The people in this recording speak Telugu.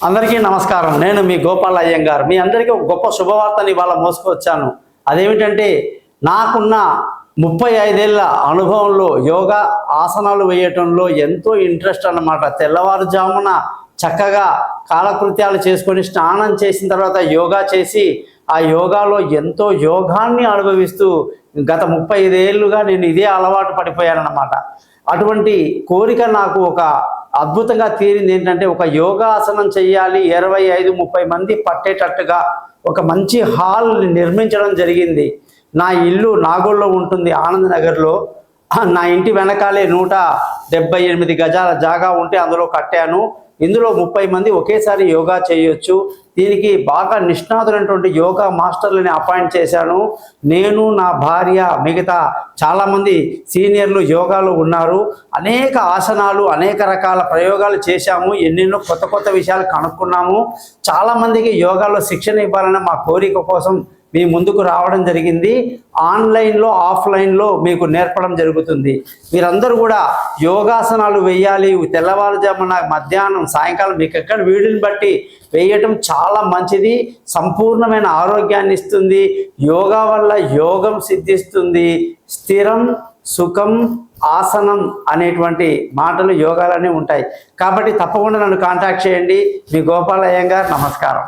అందరికీ నమస్కారం. నేను మీ గోపాల్ అయ్యంగార్. మీ అందరికీ ఒక గొప్ప శుభవార్తని ఇవాళ మోసుకొచ్చాను. అదేమిటంటే నాకున్న 35 ఏళ్ల అనుభవంలో యోగా ఆసనాలు వేయటంలో ఎంతో ఇంట్రెస్ట్ అన్నమాట. తెల్లవారుజామున చక్కగా కాలకృత్యాలు చేసుకొని స్నానం చేసిన తర్వాత యోగా చేసి ఆ యోగాలో ఎంతో యోగాన్ని అనుభవిస్తూ గత 35 ఏళ్ళుగా నేను ఇదే అలవాటు పడిపోయానన్నమాట. అటువంటి కోరిక నాకు ఒక అద్భుతంగా తీరింది. ఏంటంటే ఒక యోగాసనం చేయాలి, 25-30 మంది పట్టేటట్టుగా ఒక మంచి హాల్ నిర్మించడం జరిగింది. నా ఇల్లు నాగోల్లో ఉంటుంది, ఆనంద్ నగర్లో. నా ఇంటి వెనకాలే 178 గజాల జాగా ఉంటే అందులో కట్టాను. ఇందులో 30 మంది ఒకేసారి యోగా చేయొచ్చు. దీనికి బాగా నిష్ణాతులైనటువంటి యోగా మాస్టర్లని అపాయింట్ చేశాను. నేను, నా భార్య, మిగతా చాలామంది సీనియర్లు యోగాలో ఉన్నారు. అనేక ఆసనాలు, అనేక రకాల ప్రయోగాలు చేశాము. ఎన్నెన్నో కొత్త కొత్త విషయాలు కనుక్కున్నాము. చాలామందికి యోగాలో శిక్షణ ఇవ్వాలన్న మా కోరిక కోసం మీ ముందుకు రావడం జరిగింది. ఆన్లైన్లో, ఆఫ్లైన్లో మీకు నేర్పడం జరుగుతుంది. మీరందరూ కూడా యోగాసనాలు వేయాలి. తెల్లవారుజామున, మధ్యాహ్నం, సాయంకాలం మీకు ఎక్కడ వీడిని బట్టి వేయటం చాలా మంచిది. సంపూర్ణమైన ఆరోగ్యాన్ని ఇస్తుంది. యోగా వల్ల యోగం సిద్ధిస్తుంది. స్థిరం, సుఖం, ఆసనం అనేటువంటి మాటలు యోగాలనే ఉంటాయి. కాబట్టి తప్పకుండా నన్ను కాంటాక్ట్ చేయండి. మీ గోపాల్ అయ్యంగార్. నమస్కారం.